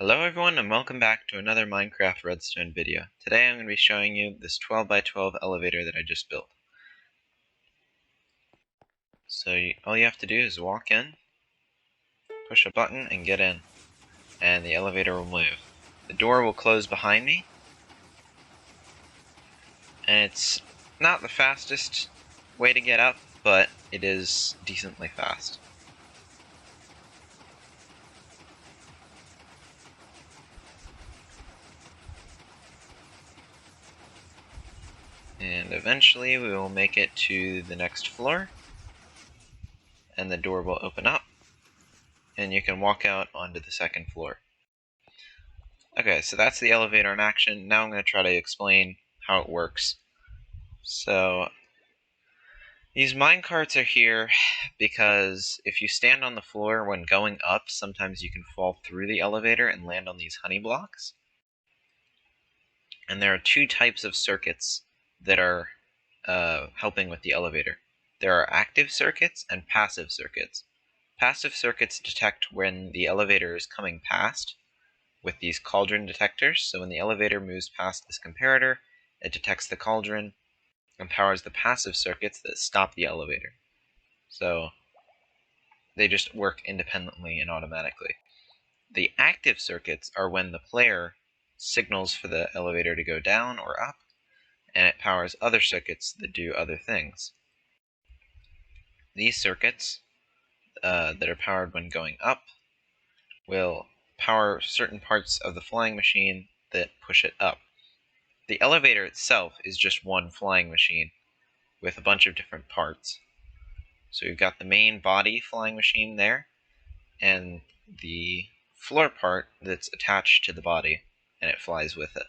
Hello everyone and welcome back to another Minecraft Redstone video. Today I'm going to be showing you this 12 by 12 elevator that I just built. So all you have to do is walk in, push a button and get in, and the elevator will move. The door will close behind me, and it's not the fastest way to get up, but it is decently fast. And eventually we will make it to the next floor, and the door will open up, and you can walk out onto the second floor. Okay, so that's the elevator in action. Now I'm going to try to explain how it works. So, these minecarts are here because if you stand on the floor when going up, sometimes you can fall through the elevator and land on these honey blocks. And there are two types of circuits that are helping with the elevator. There are active circuits and passive circuits. Passive circuits detect when the elevator is coming past with these cauldron detectors. So when the elevator moves past this comparator, it detects the cauldron and powers the passive circuits that stop the elevator. So they just work independently and automatically. The active circuits are when the player signals for the elevator to go down or up, and it powers other circuits that do other things. These circuits that are powered when going up will power certain parts of the flying machine that push it up. The elevator itself is just one flying machine with a bunch of different parts. So you've got the main body flying machine there, and the floor part that's attached to the body, and it flies with it.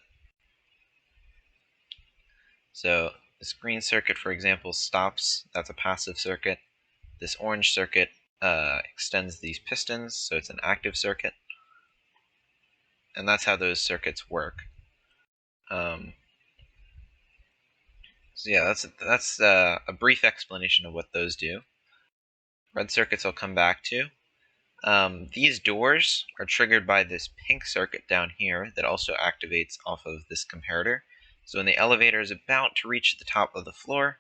So this green circuit, for example, stops. That's a passive circuit. This orange circuit extends these pistons, so it's an active circuit. And that's how those circuits work. So yeah, that's a brief explanation of what those do. Red circuits I'll come back to. These doors are triggered by this pink circuit down here that also activates off of this comparator. So when the elevator is about to reach the top of the floor,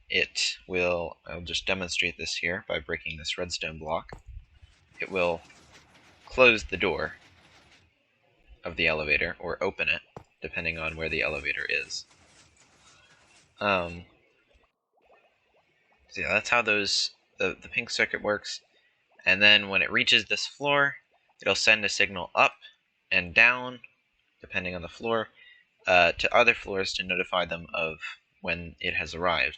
it will, I'll just demonstrate this here by breaking this redstone block, it will close the door of the elevator, or open it, depending on where the elevator is. So yeah, that's how the pink circuit works. And then when it reaches this floor, it'll send a signal up and down, depending on the floor, to other floors to notify them of when it has arrived.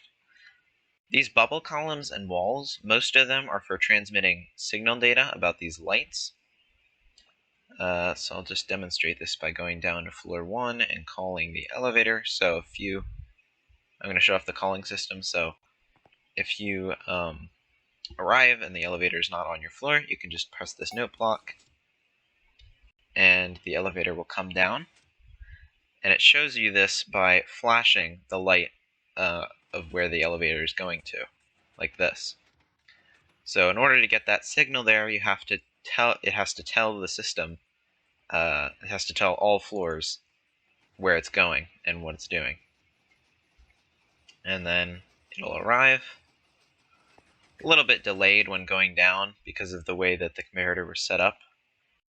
These bubble columns and walls, most of them are for transmitting signal data about these lights. So I'll just demonstrate this by going down to floor 1 and calling the elevator. So I'm going to show off the calling system. So if you arrive and the elevator is not on your floor, you can just press this note block and the elevator will come down. And it shows you this by flashing the light of where the elevator is going to, like this. So in order to get that signal there, it has to tell the system, it has to tell all floors where it's going and what it's doing. And then it'll arrive. A little bit delayed when going down because of the way that the comparator was set up.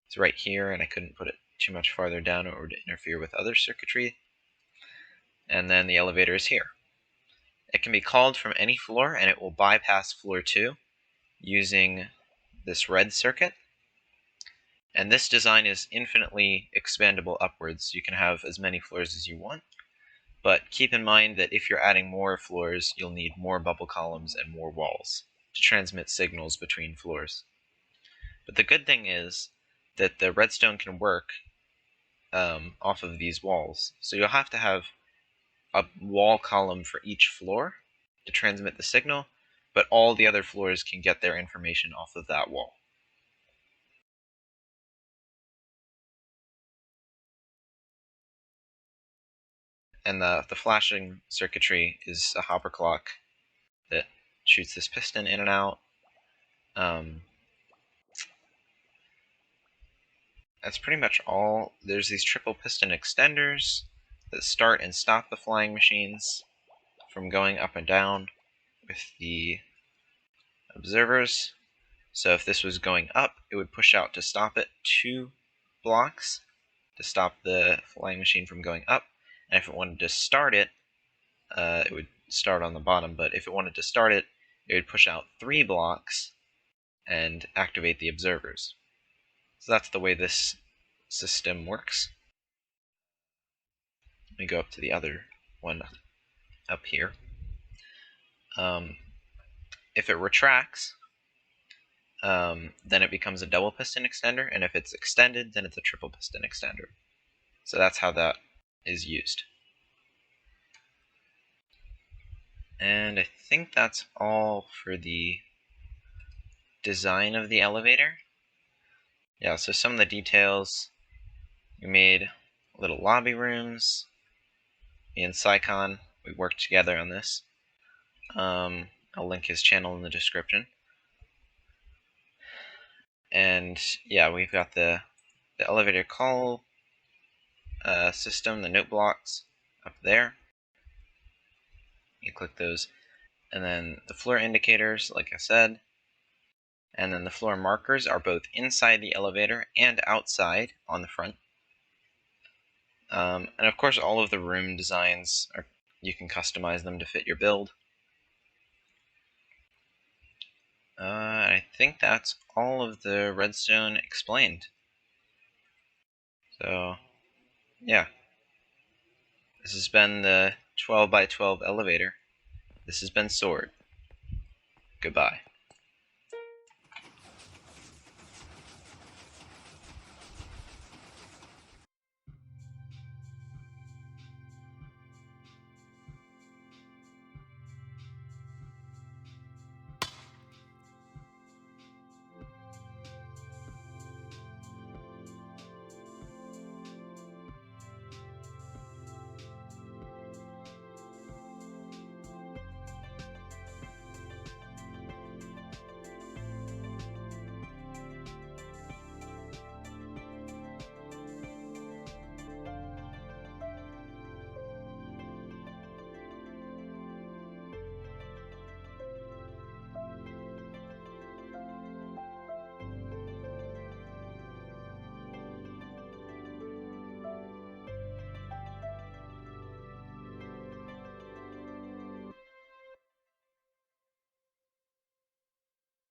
It's right here, and I couldn't put it too much farther down or it would interfere with other circuitry. And then the elevator is here. It can be called from any floor, and it will bypass floor 2 using this red circuit. And this design is infinitely expandable upwards. You can have as many floors as you want. But keep in mind that if you're adding more floors, you'll need more bubble columns and more walls to transmit signals between floors. But the good thing is that the redstone can work off of these walls. So you'll have to have a wall column for each floor to transmit the signal, but all the other floors can get their information off of that wall. And the flashing circuitry is a hopper clock that shoots this piston in and out. that's pretty much all. There's these triple piston extenders that start and stop the flying machines from going up and down with the observers. So if this was going up, it would push out to stop it 2 blocks to stop the flying machine from going up. And if it wanted to start it, it would start on the bottom. But if it wanted to start it, it would push out 3 blocks and activate the observers. So that's the way this system works. Let me go up to the other one up here. If it retracts, then it becomes a double piston extender, and if it's extended, then it's a triple piston extender. So that's how that is used. And I think that's all for the design of the elevator. Yeah, so some of the details, we made little lobby rooms. Me and Sycon, we worked together on this. I'll link his channel in the description. And yeah, we've got the elevator call system, the note blocks up there. You click those. And then the floor indicators, like I said. And then the floor markers are both inside the elevator and outside on the front. And of course, all of the room designs, you can customize them to fit your build. I think that's all of the redstone explained. So, yeah. This has been the 12 by 12 elevator. This has been Sword. Goodbye.